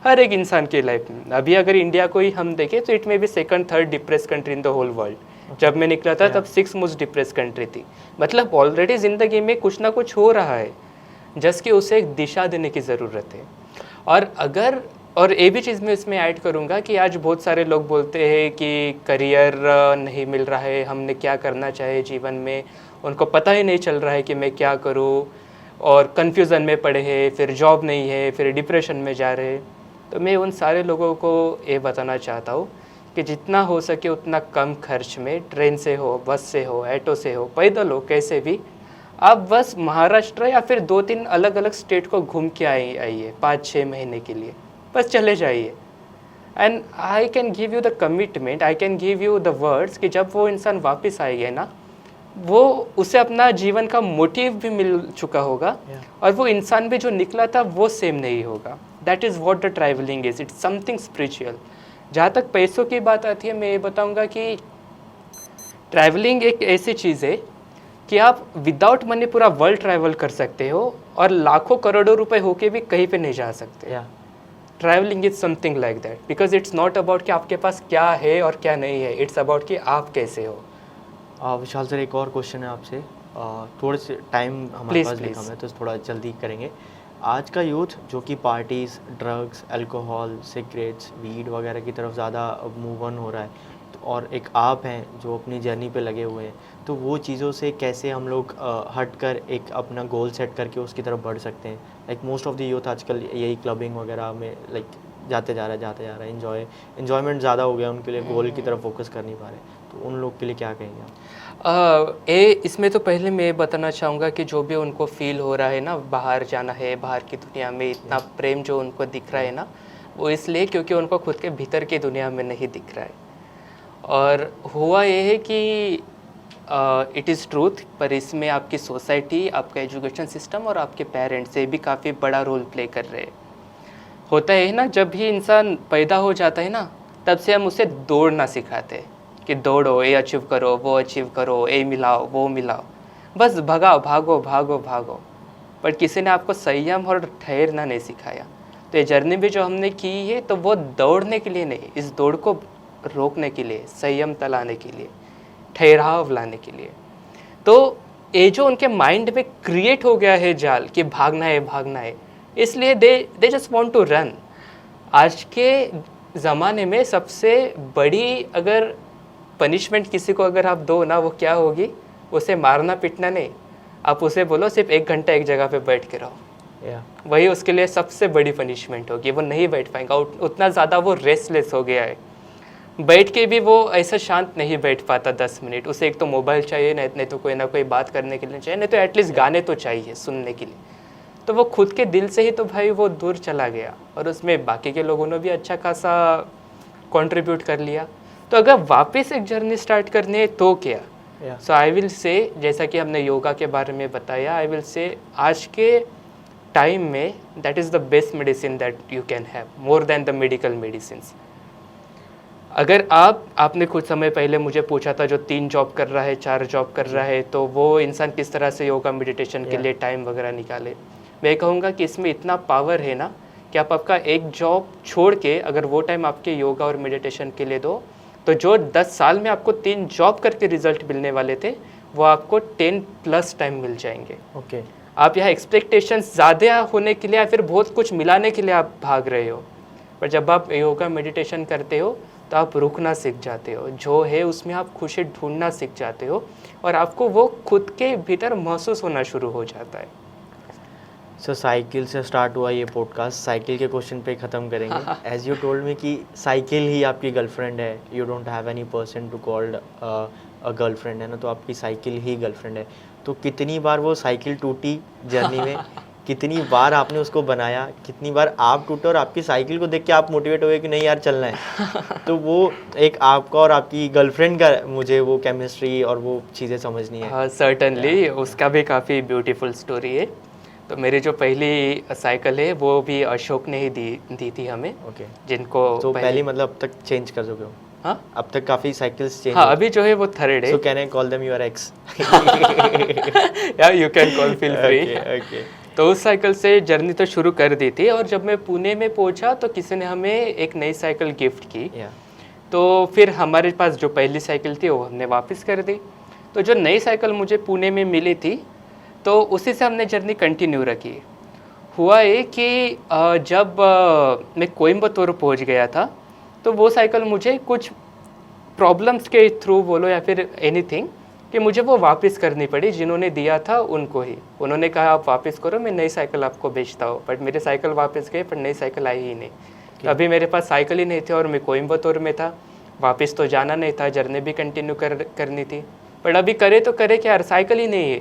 हर एक इंसान की लाइफ में। अभी अगर इंडिया को ही हम देखें तो it may be 2nd-3rd depress country in the whole world. जब मैं निकला था तब 6th मोस्ट डिप्रेस कंट्री थी। मतलब ऑलरेडी ज़िंदगी में कुछ ना कुछ हो रहा है, जस्ट कि उसे एक दिशा देने की ज़रूरत है। और ये भी चीज़ मैं इसमें ऐड करूँगा कि आज बहुत सारे लोग बोलते हैं कि करियर नहीं मिल रहा है, हमने क्या करना चाहिए जीवन में, उनको पता ही नहीं चल रहा है कि मैं क्या करूँ, और कन्फ्यूज़न में पड़े हैं, फिर जॉब नहीं है, फिर डिप्रेशन में जा रहे हैं। तो मैं उन सारे लोगों को ये बताना चाहता हूँ कि जितना हो सके उतना कम खर्च में, ट्रेन से हो, बस से हो, ऑटो से हो, पैदल हो, कैसे भी आप बस महाराष्ट्र या फिर 2-3 अलग अलग स्टेट को घूम के आइए 5-6 महीने के लिए, बस चले जाइए। And I can give you the commitment, I can give you the words कि जब वो इंसान वापस आएगा ना, वो उसे अपना जीवन का मोटिव भी मिल चुका होगा, और वो इंसान भी जो निकला था वो सेम नहीं होगा। That is what the travelling is, it's something spiritual. जहाँ तक पैसों की बात आती है, मैं ये बताऊँगा कि ट्रैवलिंग एक ऐसी चीज़ है कि आप विदाउट मनी पूरा वर्ल्ड ट्रैवल कर सकते हो, और लाखों करोड़ों रुपए होके भी कहीं पे नहीं जा सकते। Travelling is something like that, because it's not about कि आपके पास क्या है और क्या नहीं है, इट्स अबाउट कि आप कैसे हो। विशाल सर, एक और क्वेश्चन है आपसे, थोड़े से टाइम हमारे पास कम है तो थोड़ा जल्दी करेंगे। आज का यूथ जो कि parties, drugs, alcohol, cigarettes, weed वगैरह की तरफ ज़्यादा मूव ऑन हो रहा है, और एक आप हैं जो अपनी जर्नी पे लगे हुए हैं, तो वो चीज़ों से कैसे हम लोग हट कर एक अपना गोल सेट करके उसकी तरफ बढ़ सकते हैं? Like most of the youth आजकल यही क्लबिंग वगैरह में लाइक जाते जा रहा है, इन्जॉयमेंट ज़्यादा हो गया उनके लिए, गोल की तरफ फोकस कर नहीं पा रहे, तो उन लोग के लिए क्या कहेंगे आप? इसमें तो पहले मैं बताना चाहूँगा कि जो भी उनको फील हो रहा है ना, बाहर जाना है, बाहर की दुनिया में इतना प्रेम जो उनको दिख रहा है ना, वो इसलिए क्योंकि उनको खुद के भीतर की दुनिया में नहीं दिख रहा है। और हुआ ये है कि इट इज़ ट्रूथ, पर इसमें आपकी सोसाइटी, आपका एजुकेशन सिस्टम और आपके पेरेंट्स से भी काफ़ी बड़ा रोल प्ले कर रहे हैं। होता है ना, जब भी इंसान पैदा हो जाता है ना, तब से हम उसे दौड़ना सिखाते हैं कि दौड़ो, ये अचीव करो, वो अचीव करो, ये मिलाओ, वो मिलाओ, बस भगाओ, भागो भागो भागो। पर किसी ने आपको संयम और ठहरना नहीं सिखाया। तो ये जर्नी भी जो हमने की है, तो वो दौड़ने के लिए नहीं, इस दौड़ को रोकने के लिए, संयम लाने के लिए, ठहराव लाने के लिए। तो ये जो उनके माइंड में क्रिएट हो गया है जाल कि भागना है, इसलिए they just want to run. आज के ज़माने में सबसे बड़ी अगर पनिशमेंट किसी को अगर आप दो ना, वो क्या होगी? उसे मारना पीटना नहीं, आप उसे बोलो सिर्फ 1 घंटा एक जगह पे बैठ के रहो, वही उसके लिए सबसे बड़ी पनिशमेंट होगी। वो नहीं बैठ पाएगा, उतना ज़्यादा वो रेस्टलेस हो गया है। बैठ के भी वो ऐसा शांत नहीं बैठ पाता 10 मिनट। उसे एक तो मोबाइल चाहिए, नहीं तो कोई ना कोई बात करने के लिए चाहिए, नहीं तो एटलीस्ट गाने तो चाहिए सुनने के लिए। तो वो खुद के दिल से ही तो भाई वो दूर चला गया, और उसमें बाकी के लोगों ने भी अच्छा खासा कंट्रीब्यूट कर लिया। तो अगर वापस एक जर्नी स्टार्ट करनी है तो क्या? सो आई विल से, जैसा कि हमने योगा के बारे में बताया, आई विल से आज के टाइम में that is the best medicine that you can have, more than the medical medicines. अगर आपने कुछ समय पहले मुझे पूछा था जो 3 जॉब कर रहा है, 4 जॉब कर रहा है, तो वो इंसान किस तरह से योगा मेडिटेशन के लिए टाइम वगैरह निकाले। मैं कहूँगा कि इसमें इतना पावर है ना कि आप आपका एक जॉब छोड़ के अगर वो टाइम आपके योगा और मेडिटेशन के लिए दो, तो जो 10 साल में आपको 3 जॉब करके रिजल्ट मिलने वाले थे वो आपको 10+ टाइम मिल जाएंगे। ओके। आप यहाँ एक्सपेक्टेशंस ज़्यादा होने के लिए या फिर बहुत कुछ मिलाने के लिए आप भाग रहे हो, पर जब आप योगा मेडिटेशन करते हो तो आप रुकना सीख जाते हो, जो है उसमें आप खुशी ढूंढना सीख जाते हो और आपको वो खुद के भीतर महसूस होना शुरू हो जाता है। सो साइकिल से स्टार्ट हुआ ये पॉडकास्ट, साइकिल के क्वेश्चन पे ख़त्म करेंगे। एज यू टोल्ड मी कि साइकिल ही आपकी गर्लफ्रेंड है, you don't have any person to called a girlfriend, है ना, तो आपकी साइकिल ही गर्लफ्रेंड है। तो कितनी बार वो साइकिल टूटी जर्नी में, कितनी बार आपने उसको बनाया, कितनी बार आप टूटे और आपकी साइकिल को देख के आप मोटिवेट हुए कि नहीं यार चलना है। तो वो एक आपका और आपकी गर्लफ्रेंड का मुझे वो केमिस्ट्री और वो चीज़ें समझनी है। हाँ सर्टनली, उसका भी काफ़ी ब्यूटीफुल स्टोरी है। तो मेरी जो पहली साइकिल है वो भी अशोक ने ही दी थी हमें। ओके। जिनको तो पहली मतलब अब तक चेंज कर चुके हो? हाँ अब तक काफ़ी साइकिल्स चेंज। हाँ अभी जो है वो थर्ड है। So can I call them your ex? या you can call, feel free. Okay. तो उस साइकिल से जर्नी तो शुरू कर दी थी और जब मैं पुणे में पहुंचा तो किसी ने हमें एक नई साइकिल गिफ्ट की। तो फिर हमारे पास जो पहली साइकिल थी वो हमने वापस कर दी। तो जो नई साइकिल मुझे पुणे में मिली थी तो उसी से हमने जर्नी कंटिन्यू रखी। हुआ ये कि जब मैं कोयम्बतूर पहुंच गया था तो वो साइकिल मुझे कुछ प्रॉब्लम्स के थ्रू बोलो या फिर एनीथिंग कि मुझे वो वापस करनी पड़ी। जिन्होंने दिया था उनको ही, उन्होंने कहा आप वापस करो, मैं नई साइकिल आपको बेचता हूँ। बट मेरे साइकिल वापस गए पर नई साइकिल आई ही नहीं। तो अभी मेरे पास साइकिल ही नहीं थी और मैं कोयम्बतूर में था, वापस तो जाना नहीं था, जर्नी भी कंटिन्यू करनी थी। बट अभी करे तो करे क्या यार, साइकिल ही नहीं है।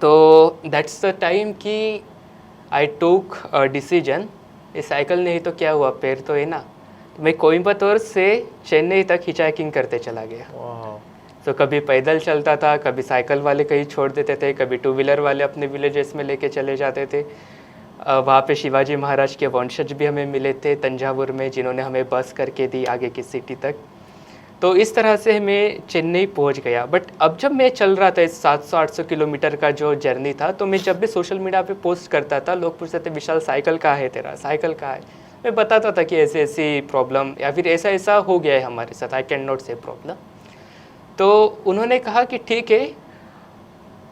तो दैट्स द टाइम कि आई टूक डिसीजन, ये साइकिल नहीं तो क्या हुआ, पैर तो है ना। तो मैं कोयम्बतूर से चेन्नई तक हिचाइकिंग करते चला गया। तो कभी पैदल चलता था, कभी साइकिल वाले कहीं छोड़ देते थे, कभी 2 व्हीलर वाले अपने विलेजेस में लेके चले जाते थे। वहाँ पे शिवाजी महाराज के वंशज भी हमें मिले थे तंजावुर में, जिन्होंने हमें बस करके दी आगे की सिटी तक। तो इस तरह से मैं चेन्नई पहुँच गया। बट अब जब मैं चल रहा था इस 700-800 किलोमीटर का जो जर्नी था, तो मैं जब भी सोशल मीडिया पे पोस्ट करता था, लोग पूछते थे विशाल साइकिल कहाँ है तेरा, साइकिल कहाँ है। मैं बताता था कि ऐसी ऐसी प्रॉब्लम या फिर ऐसा ऐसा हो गया है हमारे साथ, आई कैन नॉट से प्रॉब्लम। तो उन्होंने कहा कि ठीक है,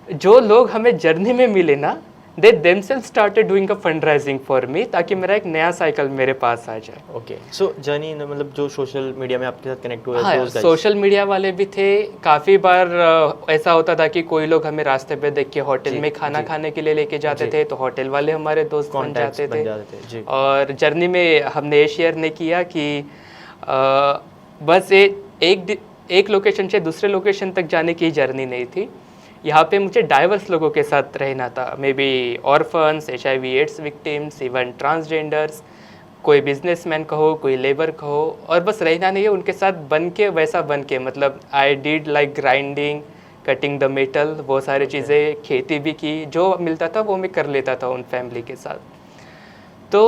जो लोग हमें जर्नी में मिले ना, they themselves started doing a fundraising for me, ताकि मेरा एक नया साइकिल मेरे पास आ जाए। ओके। सो जर्नी मतलब जो सोशल मीडिया में आपके साथ कनेक्ट हुए, हाँ, सोशल मीडिया वाले भी थे। काफ़ी बार ऐसा होता था कि कोई लोग हमें रास्ते पे देख के होटल में खाना खाने के लिए लेके जाते थे, तो होटल वाले हमारे दोस्त बन जाते थे। और जर्नी में हमने ये शेयर नहीं किया कि बस एक लोकेशन से दूसरे लोकेशन तक जाने की जर्नी नहीं थी। यहाँ पे मुझे डाइवर्स लोगों के साथ रहना था, maybe orphans, HIV AIDS victims, even transgenders, कोई बिजनेसमैन कहो, कोई लेबर कहो, और बस रहना नहीं है उनके साथ बन के, वैसा बन के। मतलब I did like grinding, cutting the metal, वो सारी चीज़ें, खेती भी की, जो मिलता था वो मैं कर लेता था उन फैमिली के साथ। तो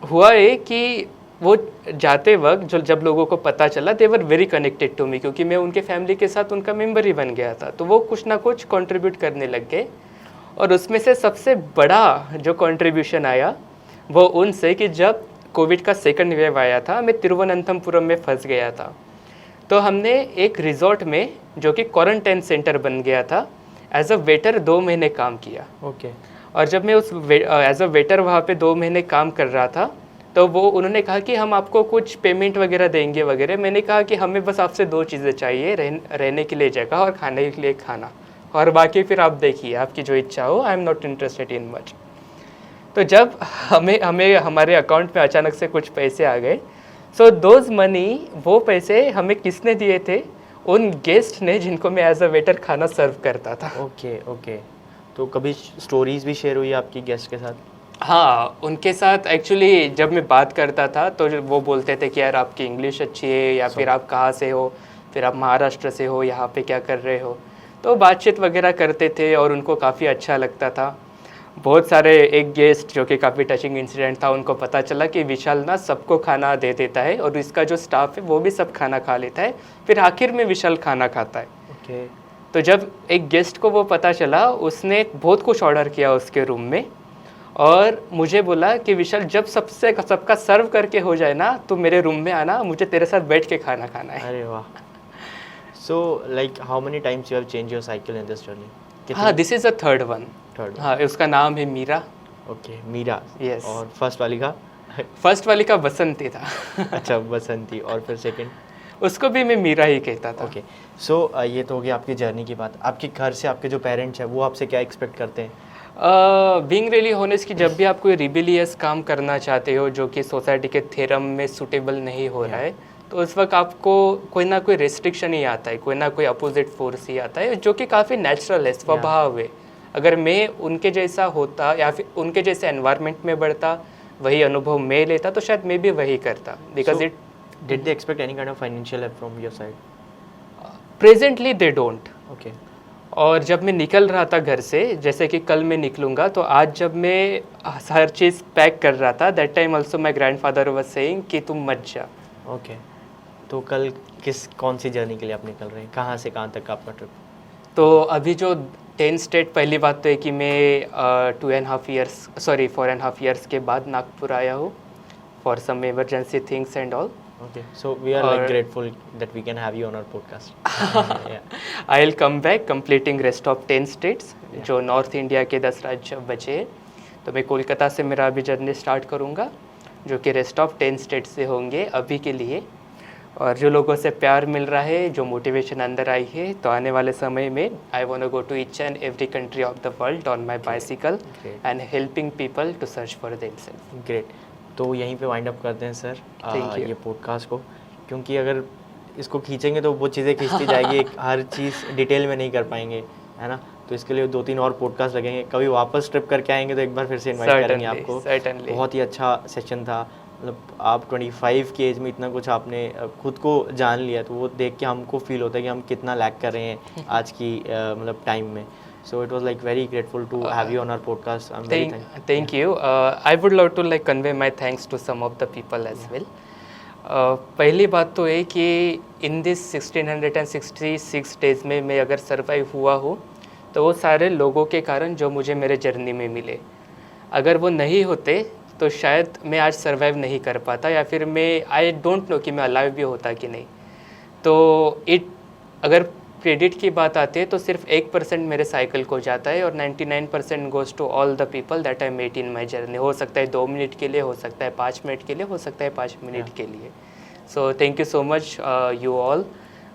हुआ ये कि वो जाते वक्त जब लोगों को पता चला, they were very connected to me, क्योंकि मैं उनके फैमिली के साथ उनका मेंबर ही बन गया था। तो वो कुछ ना कुछ कंट्रीब्यूट करने लग गए। और उसमें से सबसे बड़ा जो कंट्रीब्यूशन आया वो उनसे कि जब कोविड का सेकंड वेव आया था, मैं तिरुवनंतपुरम में फंस गया था। तो हमने एक रिजॉर्ट में, जो कि क्वारंटाइन सेंटर बन गया था, एज अ वेटर 2 महीने काम किया। ओके। और जब मैं उस एज अ वेटर वहाँ पे 2 महीने काम कर रहा था, तो वो उन्होंने कहा कि हम आपको कुछ पेमेंट वगैरह देंगे वगैरह। मैंने कहा कि हमें बस आपसे 2 चीज़ें चाहिए, रहने के लिए जगह और खाने के लिए खाना, और बाकी फिर आप देखिए आपकी जो इच्छा हो, I am not interested in much. तो जब हमें हमारे अकाउंट में अचानक से कुछ पैसे आ गए, सो दोज मनी, वो पैसे हमें किसने दिए थे? उन गेस्ट ने जिनको मैं एज अ वेटर खाना सर्व करता था। ओके। तो कभी स्टोरीज भी शेयर हुई आपकी गेस्ट के साथ? हाँ, उनके साथ एक्चुअली जब मैं बात करता था तो वो बोलते थे कि यार आपकी इंग्लिश अच्छी है, या फिर आप कहाँ से हो, फिर आप महाराष्ट्र से हो, यहाँ पे क्या कर रहे हो। तो बातचीत वगैरह करते थे और उनको काफ़ी अच्छा लगता था। बहुत सारे, एक गेस्ट जो कि काफ़ी टचिंग इंसिडेंट था, उनको पता चला कि विशाल ना सबको खाना दे देता है और इसका जो स्टाफ है वो भी सब खाना खा लेता है, फिर आखिर में विशाल खाना खाता है। ओके। तो जब एक गेस्ट को वो पता चला, उसने बहुत कुछ ऑर्डर किया उसके रूम में और मुझे बोला कि विशाल जब सबका सर्व करके हो जाए ना तो मेरे रूम में आना, मुझे तेरे साथ बैठ के खाना खाना है। अरे वाह। So like how many times you have change your cycle in this journey? हाँ, this is a third one. Third. हाँ, उसका नाम है मीरा। ओके, मीरा। Yes. और फर्स्ट वाली का? फर्स्ट वाली का बसंती था। अच्छा, बसंती। और फिर सेकंड? उसको भी मैं मीरा ही कहता था। ओके। सो ये तो हो गया आपकी जर्नी की बात। आपके घर से आपके जो पेरेंट्स हैं वो आपसे क्या एक्सपेक्ट करते हैं? बीइंग रियली होनेस्ट कि जब भी आप कोई रिबिलियस काम करना चाहते हो जो कि सोसाइटी के थ्योरम में सूटेबल नहीं हो रहा है, तो उस वक्त आपको कोई ना कोई रेस्ट्रिक्शन ही आता है, कोई ना कोई अपोजिट फोर्स ही आता है, जो कि काफ़ी नेचुरल है, स्वभाव है। अगर मैं उनके जैसा होता या फिर उनके जैसे एनवायरनमेंट में बढ़ता, वही अनुभव मैं लेता, तो शायद मैं भी वही करता। Because it did they expect any kind of financial help from your side? Presently they don't. Okay. और जब मैं निकल रहा था घर से, जैसे कि कल मैं निकलूंगा, तो आज जब मैं हर चीज़ पैक कर रहा था, that time also my grandfather was saying कि तुम मत जा। ओके। तो कल कौन सी जर्नी के लिए आप निकल रहे हैं? कहाँ से कहाँ तक का आपका ट्रिप? तो अभी जो 10 स्टेट, पहली बात तो है कि मैं 4.5 years के बाद नागपुर आया हूँ for some emergency things and all. Okay, so we are like grateful that we can have you on our podcast. Yeah. I will come back completing rest of 10 states, जो नॉर्थ इंडिया के 10 राज्य बचे हैं। तो मैं कोलकाता से मेरा अभी जर्नी स्टार्ट करूँगा, जो कि रेस्ट ऑफ 10 स्टेट्स से होंगे अभी के लिए। और जो लोगों से प्यार मिल रहा है, जो मोटिवेशन अंदर आई है, तो आने वाले समय में I want to go to each and every country of the world on my bicycle and helping people to search for themselves. Great. तो यहीं पे वाइंड अप करते हैं सर ये पॉडकास्ट को, क्योंकि अगर इसको खींचेंगे तो वो चीज़ें खींचती जाएगी, हर चीज़ डिटेल में नहीं कर पाएंगे, है ना। तो इसके लिए 2-3 और पॉडकास्ट लगेंगे। कभी वापस ट्रिप करके आएंगे तो एक बार फिर से इनवाइट करेंगे आपको। बहुत ही अच्छा सेशन था, मतलब आप 25 की एज में इतना कुछ आपने खुद को जान लिया, तो वो देख के हमको फील होता है कि हम कितना लैक कर रहे हैं आज की मतलब टाइम में। So it was like very grateful to have you on our podcast. I'm very thank you. I would love to like convey my thanks to some of the people as well. पहली बात तो है कि in this 1666 days में मैं अगर survive हुआ हूँ, तो वो सारे लोगों के कारण जो मुझे मेरे जर्नी में मिले। अगर वो नहीं होते तो शायद मैं आज सर्वाइव नहीं कर पाता, या फिर मैं आई डोंट नो कि मैं अलाइव भी होता कि नहीं। तो अगर क्रेडिट की बात आती है तो सिर्फ 1% मेरे साइकिल को जाता है, और 99% goes to all the people that I met in my journey. हो सकता है 2 मिनट के लिए, हो सकता है 5 मिनट के लिए, हो सकता है 5 मिनट के लिए। So thank you so much you all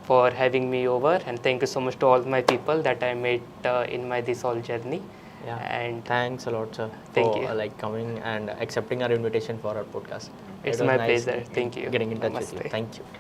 for having me over, and thank you so much to all my people that I met in my this all journey. And thanks a lot, sir, thank for you. Like coming and accepting our invitation for our podcast. It's my pleasure. Thank you. Getting in touch with you. Thank you.